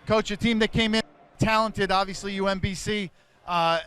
Coach, a team that came in talented, obviously UMBC.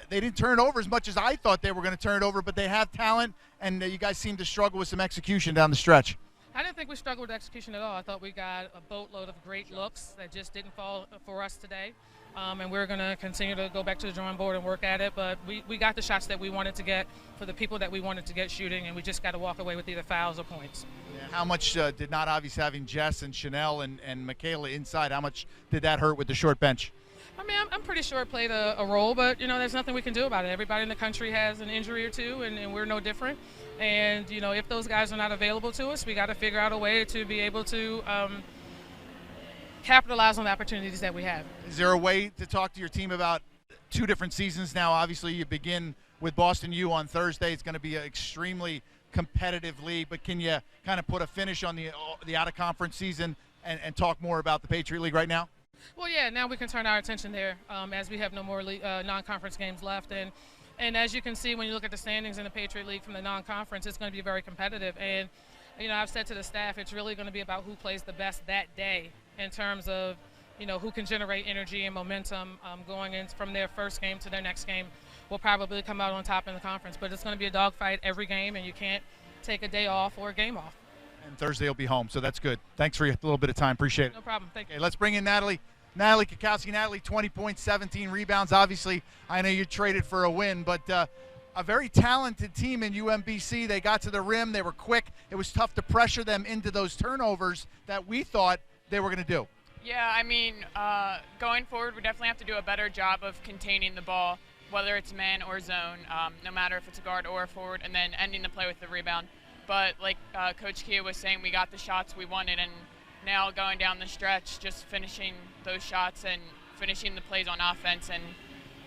They didn't turn it over as much as I thought they were going to turn it over, but they have talent, and you guys seem to struggle with some execution down the stretch. I didn't think we struggled with execution at all. I thought we got a boatload of great looks that just didn't fall for us today. And we're going to continue to go back to the drawing board and work at it. But we got the shots that we wanted to get for the people that we wanted to get shooting, and we just got to walk away with either fouls or points. Yeah, how much did not obviously having Jess and Chanel and Michaela inside, how much did that hurt with the short bench? I mean, I'm pretty sure it played a role, but, there's nothing we can do about it. Everybody in the country has an injury or two, and we're no different. And, if those guys are not available to us, we got to figure out a way to be able to capitalize on the opportunities that we have. Is there a way to talk to your team about two different seasons now? Obviously, you begin with Boston U on Thursday. It's going to be an extremely competitive league, but can you kind of put a finish on the out-of-conference season and talk more about the Patriot League right now? Well, yeah, now we can turn our attention there as we have no more non-conference games left. And as you can see, when you look at the standings in the Patriot League from the non-conference, it's going to be very competitive. And, I've said to the staff, it's really going to be about who plays the best that day in terms of, who can generate energy and momentum going in from their first game to their next game will probably come out on top in the conference. But it's going to be a dogfight every game, and you can't take a day off or a game off. And Thursday will be home, so that's good. Thanks for a little bit of time. Appreciate it. No problem. Thank you. Okay, let's bring in Natalie. Natalie Kukowski. Natalie, 20 points, 17 rebounds. Obviously, I know you traded for a win, but a very talented team in UMBC. They got to the rim. They were quick. It was tough to pressure them into those turnovers that we thought they were going to do. Yeah, I mean, going forward, we definitely have to do a better job of containing the ball, whether it's man or zone, no matter if it's a guard or a forward, and then ending the play with the rebound. But like Coach Kia was saying, we got the shots we wanted, and now going down the stretch, just finishing those shots and finishing the plays on offense.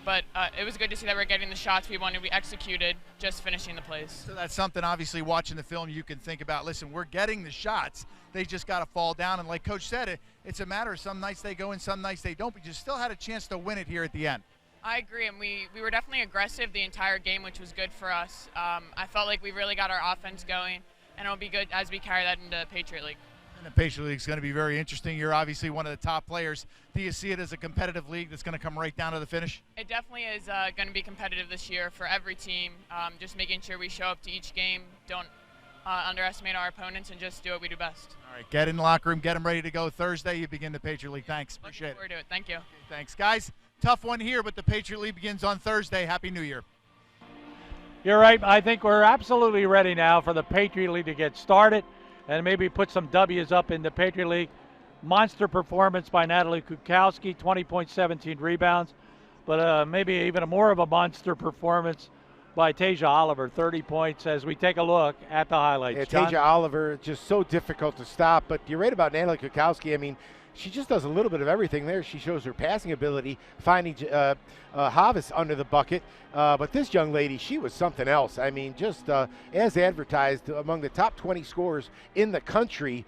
But it was good to see that we're getting the shots we wanted. We executed, just finishing the plays. So that's something, obviously, watching the film you can think about. Listen, we're getting the shots. They just got to fall down. And like Coach said, it's a matter of some nights they go in, some nights they don't. But you still had a chance to win it here at the end. I agree, and we were definitely aggressive the entire game, which was good for us. I felt like we really got our offense going, and it'll be good as we carry that into Patriot League. And the Patriot League is going to be very interesting. You're obviously one of the top players. Do you see it as a competitive league that's going to come right down to the finish? It definitely is going to be competitive this year for every team. Just making sure we show up to each game, don't underestimate our opponents, and just do what we do best. All right, get in the locker room, get them ready to go. Thursday, you begin the Patriot League. Thanks. Appreciate it. Looking forward to it. Thank you. Okay, thanks, guys. Tough one here, but the Patriot League begins on Thursday. Happy New Year. You're right. I think we're absolutely ready now for the Patriot League to get started and maybe put some W's up in the Patriot League. Monster performance by Natalie Kukowski, 20 points, 17 rebounds. But maybe even more of a monster performance by Tasia Oliver, 30 points, as we take a look at the highlights. Yeah, Tasia Oliver, just so difficult to stop. But you're right about Natalie Kukowski. I mean, she just does a little bit of everything there. She shows her passing ability, finding Havis under the bucket. But this young lady, she was something else. I mean, just as advertised, among the top 20 scorers in the country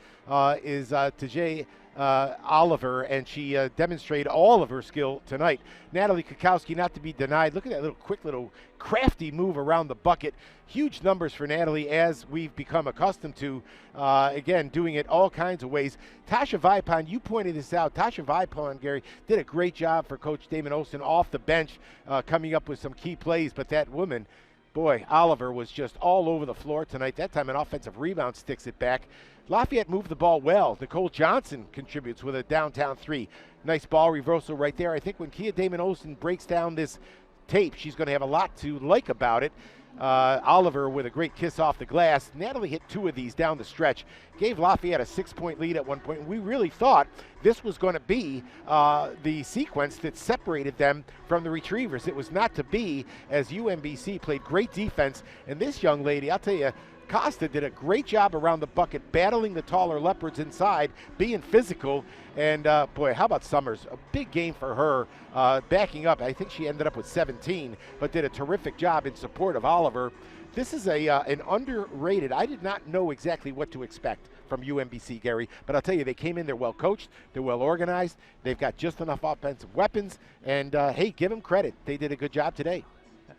is Tasia Oliver, and she demonstrated all of her skill tonight. Natalie Kukowski, not to be denied. Look at that quick little crafty move around the bucket. Huge numbers for Natalie, as we've become accustomed to. Again, doing it all kinds of ways. Tasha Vipon, you pointed this out. Tasha Vipon, Gary, did a great job for Coach Damon Olsen off the bench, coming up with some key plays. But that woman, boy, Oliver was just all over the floor tonight. That time an offensive rebound sticks it back. Lafayette moved the ball well. Nicole Johnson contributes with a downtown three. Nice ball reversal right there. I think when Kia Damon Olsen breaks down this tape, she's going to have a lot to like about it. Oliver with a great kiss off the glass. Natalie hit two of these down the stretch. Gave Lafayette a 6-point lead at one point. We really thought this was going to be the sequence that separated them from the Retrievers. It was not to be, as UMBC played great defense. And this young lady, I'll tell you, Costa did a great job around the bucket, battling the taller Leopards inside, being physical. And, boy, how about Summers? A big game for her, backing up. I think she ended up with 17, but did a terrific job in support of Oliver. This is an underrated. I did not know exactly what to expect from UMBC, Gary, but I'll tell you, they came in, they're well coached, they're well organized, they've got just enough offensive weapons, and, hey, give them credit. They did a good job today.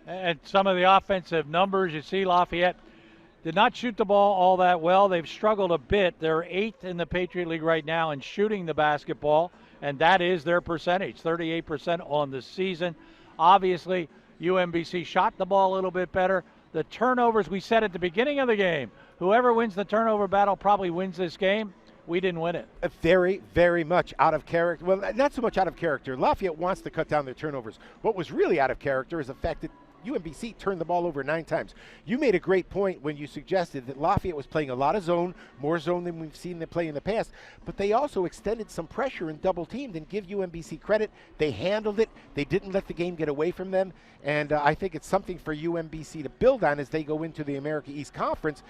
And some of the offensive numbers, you see Lafayette did not shoot the ball all that well. They've struggled a bit. They're 8th in the Patriot League right now in shooting the basketball, and that is their percentage, 38% on the season. Obviously, UMBC shot the ball a little bit better. The turnovers, we said at the beginning of the game, whoever wins the turnover battle probably wins this game. We didn't win it. Very, very much out of character. Well, not so much out of character. Lafayette wants to cut down their turnovers. What was really out of character is the fact that UMBC turned the ball over 9 times. You made a great point when you suggested that Lafayette was playing a lot of zone, more zone than we've seen them play in the past, but they also extended some pressure and double teamed, and give UMBC credit. They handled it. They didn't let the game get away from them, and I think it's something for UMBC to build on as they go into the America East Conference.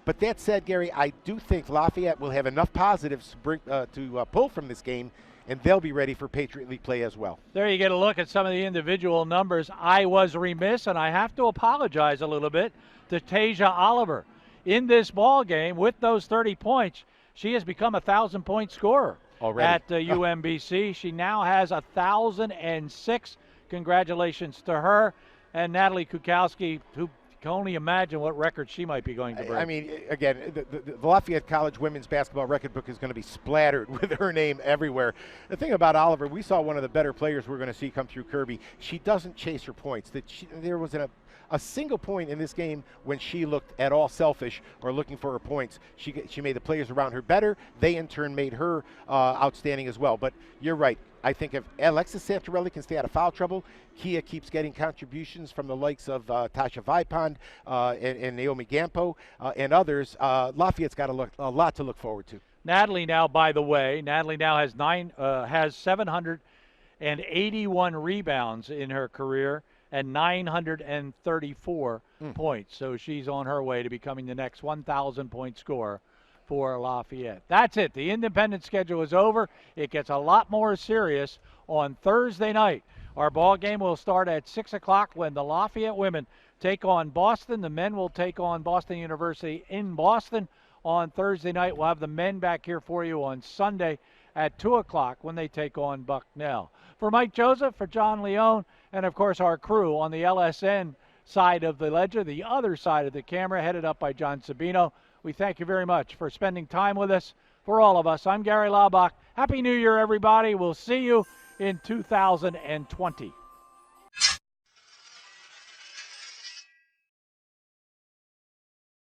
But that said, Gary, I do think Lafayette will have enough positives to pull from this game, and they'll be ready for Patriot League play as well. There you get a look at some of the individual numbers. I was remiss, and I have to apologize a little bit to Tasia Oliver. In this ball game, with those 30 points, she has become a 1,000-point scorer already at UMBC. She now has 1,006. Congratulations to her. And Natalie Kukowski, who can only imagine what record she might be going to break. I mean, again, the Lafayette College women's basketball record book is going to be splattered with her name everywhere. The thing about Oliver, we saw one of the better players we're going to see come through Kirby. She doesn't chase her points. There was a single point in this game when she looked at all selfish or looking for her points. She made the players around her better. They, in turn, made her outstanding as well. But you're right. I think if Alexis Santorelli can stay out of foul trouble, Kia keeps getting contributions from the likes of Tasha Vipond and Naomi Gampo and others. Lafayette's got a lot to look forward to. Natalie now, by the way, has 781 rebounds in her career and 934 points. So she's on her way to becoming the next 1,000-point scorer for Lafayette. That's it. The independent schedule is over. It gets a lot more serious on Thursday night. Our ball game will start at 6 o'clock when the Lafayette women take on Boston. The men will take on Boston University in Boston on Thursday night. We'll have the men back here for you on Sunday at 2 o'clock when they take on Bucknell. For Mike Joseph, for John Leone, and of course our crew on the LSN side of the ledger, the other side of the camera, headed up by John Sabino, we thank you very much for spending time with us. For all of us, I'm Gary Laubach. Happy New Year, everybody. We'll see you in 2020.